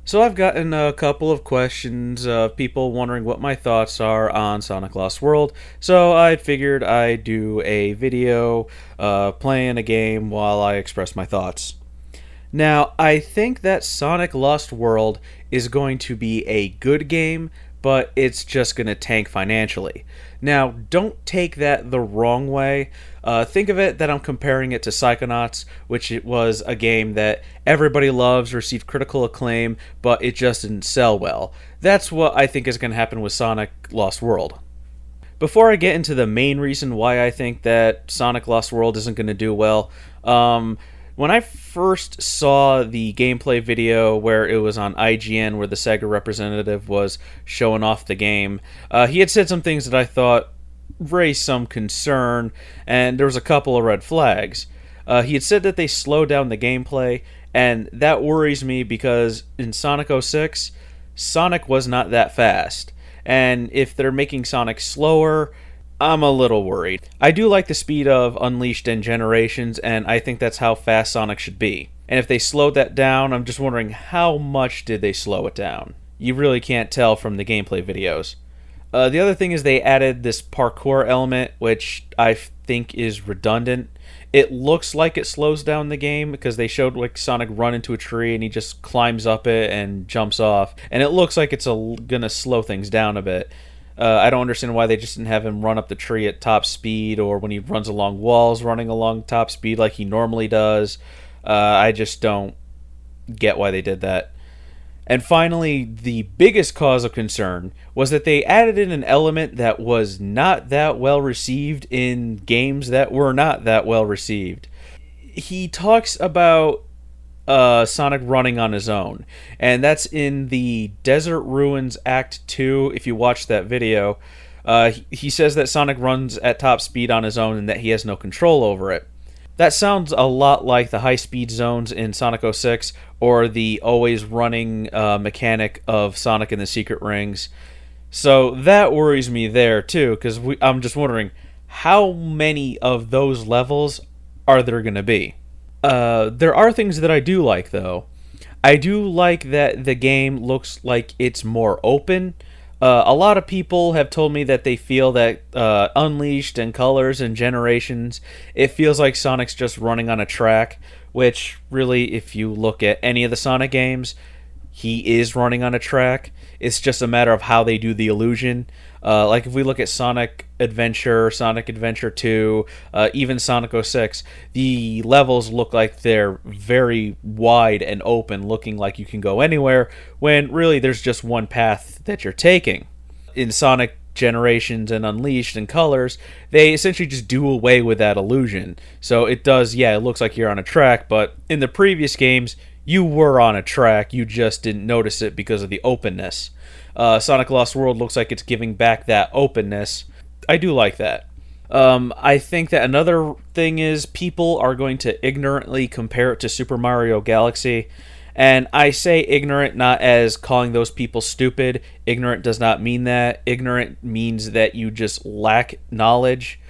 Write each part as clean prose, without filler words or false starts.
So I've gotten a couple of questions of people wondering what my thoughts are on Sonic Lost World. So I figured I'd do a video playing a game while I express my thoughts. Now, I think that Sonic Lost World is going to be a good game, but it's just going to tank financially. Now, don't take that the wrong way. Think of it that I'm comparing it to Psychonauts, which it was a game that everybody loves, received critical acclaim, but it just didn't sell well. That's what I think is going to happen with Sonic Lost World. Before I get into the main reason why I think that Sonic Lost World isn't going to do well, when I first saw the gameplay video where it was on IGN, where the Sega representative was showing off the game, he had said some things that I thought raised some concern, and there was a couple of red flags. He had said that they slowed down the gameplay, and that worries me because in Sonic 06, Sonic was not that fast. And if they're making Sonic slower, I'm a little worried. I do like the speed of Unleashed and Generations, and I think that's how fast Sonic should be. And if they slowed that down, I'm just wondering how much did they slow it down? You really can't tell from the gameplay videos. The other thing is they added this parkour element, which I think is redundant. It looks like it slows down the game because they showed like Sonic run into a tree and he just climbs up it and jumps off, and it looks like it's gonna slow things down a bit. I don't understand why they just didn't have him run up the tree at top speed, or when he runs along walls running along top speed like he normally does. I just don't get why they did that. And finally, the biggest cause of concern was that they added in an element that was not that well received in games that were not that well received. He talks about Sonic running on his own, and that's in the Desert Ruins Act 2. If you watch that video, he says that Sonic runs at top speed on his own and that he has no control over it. That sounds a lot like the high-speed zones in Sonic 06 or the always running mechanic of Sonic and the Secret Rings. So that worries me there, too, because I'm just wondering, how many of those levels are there going to be? There are things that I do like, though. I do like that the game looks like it's more open. A lot of people have told me that they feel that Unleashed and Colors and Generations, it feels like Sonic's just running on a track, which really, if you look at any of the Sonic games, he is running on a track. It's just a matter of how they do the illusion. Like if we look at Sonic Adventure 2, even Sonic 06, the levels look like they're very wide and open, looking like you can go anywhere, when really there's just one path that you're taking. In Sonic Generations and Unleashed and Colors, they essentially just do away with that illusion. So it does, it looks like you're on a track, but in the previous games, you were on a track, you just didn't notice it because of the openness. Sonic Lost World looks like it's giving back that openness. I do like that. I think that another thing is people are going to ignorantly compare it to Super Mario Galaxy. And I say ignorant not as calling those people stupid. Ignorant does not mean that. Ignorant means that you just lack knowledge.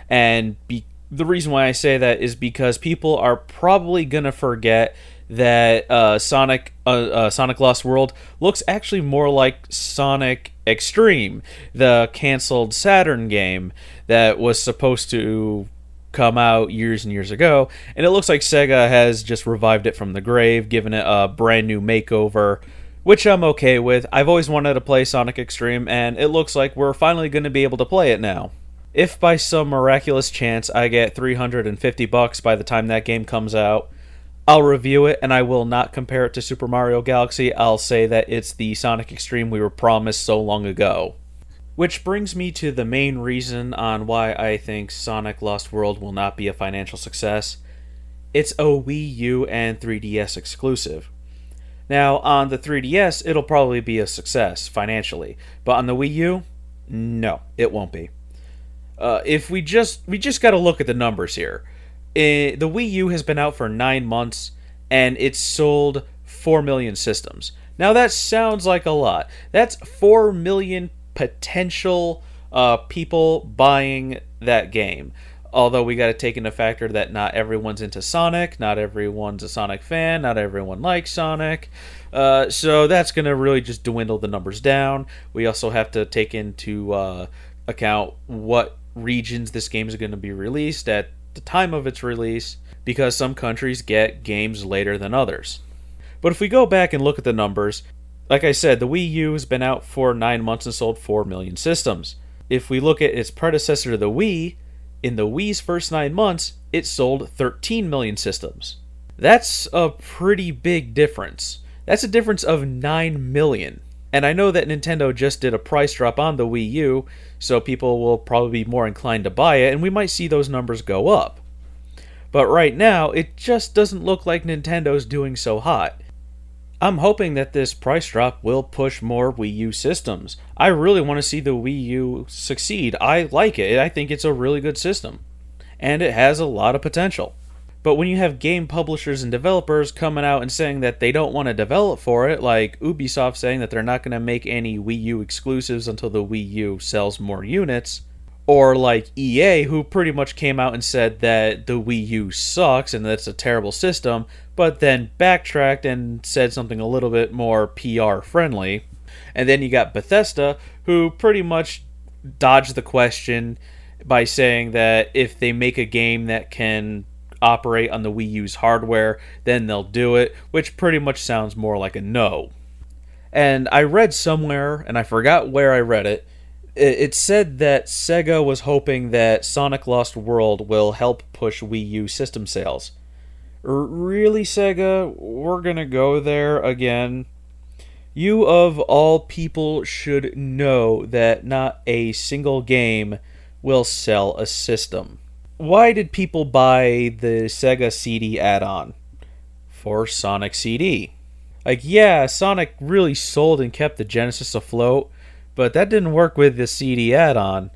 And the reason why I say that is because people are probably going to forget that Sonic Lost World looks actually more like Sonic Extreme, the canceled Saturn game that was supposed to come out years and years ago, and it looks like Sega has just revived it from the grave, given it a brand new makeover, which I'm okay with. I've always wanted to play Sonic Extreme, and it looks like we're finally going to be able to play it now. If by some miraculous chance I get $350 by the time that game comes out, I'll review it, and I will not compare it to Super Mario Galaxy. I'll say that it's the Sonic Extreme we were promised so long ago. Which brings me to the main reason on why I think Sonic Lost World will not be a financial success. It's a Wii U and 3DS exclusive. Now, on the 3DS, it'll probably be a success financially, but on the Wii U, no, it won't be. If we just gotta look at the numbers here. The Wii U has been out for 9 months, and it's sold 4 million systems. Now that sounds like a lot. That's 4 million potential people buying that game. Although we got to take into factor that not everyone's into Sonic, not everyone's a Sonic fan, not everyone likes Sonic. So that's going to really just dwindle the numbers down. We also have to take into account what regions this game is going to be released at the time of its release, because some countries get games later than others. But if we go back and look at the numbers, like I said, the Wii U has been out for 9 months and sold 4 million systems. If we look at its predecessor to the Wii, in the Wii's first 9 months, it sold 13 million systems. That's a pretty big difference. That's a difference of 9 million. And I know that Nintendo just did a price drop on the Wii U, so people will probably be more inclined to buy it, and we might see those numbers go up. But right now, it just doesn't look like Nintendo's doing so hot. I'm hoping that this price drop will push more Wii U systems. I really want to see the Wii U succeed. I like it. I think it's a really good system. And it has a lot of potential. But when you have game publishers and developers coming out and saying that they don't want to develop for it, like Ubisoft saying that they're not going to make any Wii U exclusives until the Wii U sells more units, or like EA, who pretty much came out and said that the Wii U sucks and that it's a terrible system, but then backtracked and said something a little bit more PR friendly. And then you got Bethesda, who pretty much dodged the question by saying that if they make a game that can operate on the Wii U's hardware, then they'll do it, which pretty much sounds more like a no. And I read somewhere, and I forgot where I read it, it said that Sega was hoping that Sonic Lost World will help push Wii U system sales. Really, Sega? We're gonna go there again? You of all people should know that not a single game will sell a system. Why did people buy the Sega CD add-on? For Sonic CD. Like, yeah, Sonic really sold and kept the Genesis afloat, but that didn't work with the CD add-on,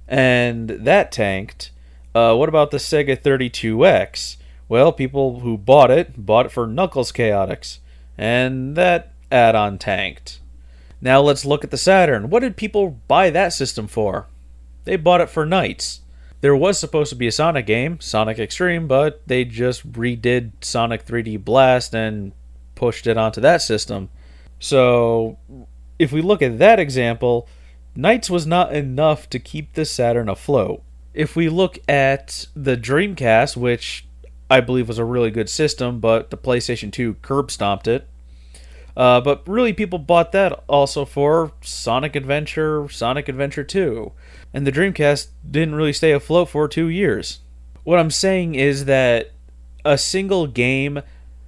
and that tanked. What about the Sega 32X? Well, people who bought it for Knuckles Chaotix, and that add-on tanked. Now let's look at the Saturn. What did people buy that system for? They bought it for Knights. There was supposed to be a Sonic game, Sonic Extreme, but they just redid Sonic 3D Blast and pushed it onto that system. So if we look at that example, Knights was not enough to keep the Saturn afloat. If we look at the Dreamcast, which I believe was a really good system, but the PlayStation 2 curb stomped it. But really people bought that also for Sonic Adventure 2. And the Dreamcast didn't really stay afloat for 2 years. What I'm saying is that a single game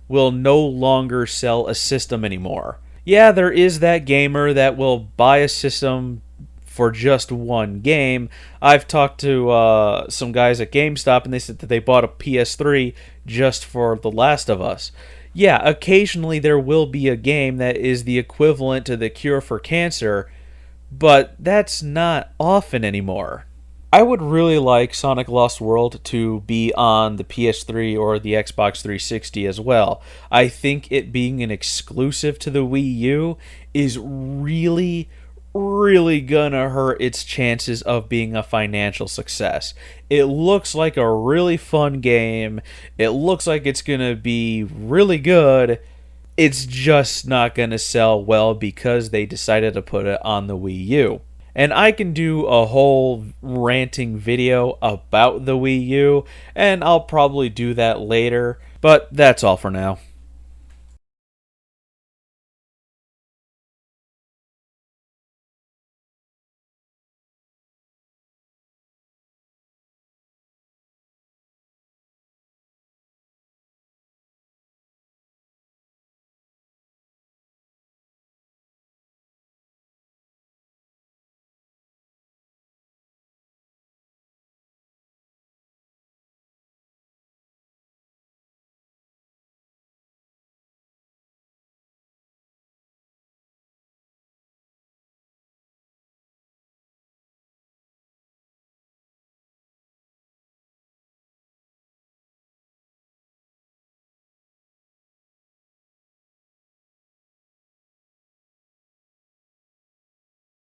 will no longer sell a system anymore. Yeah, there is that gamer that will buy a system for just one game. I've talked to some guys at GameStop, and they said that they bought a PS3 just for The Last of Us. Yeah, occasionally there will be a game that is the equivalent to The Cure for Cancer, but that's not often anymore. I would really like Sonic Lost World to be on the PS3 or the Xbox 360 as well. I think it being an exclusive to the Wii U is really gonna hurt its chances of being a financial success. It looks like a really fun game. It looks like it's gonna be really good. It's just not gonna sell well because they decided to put it on the Wii U. And I can do a whole ranting video about the Wii U, and I'll probably do that later, but that's all for now.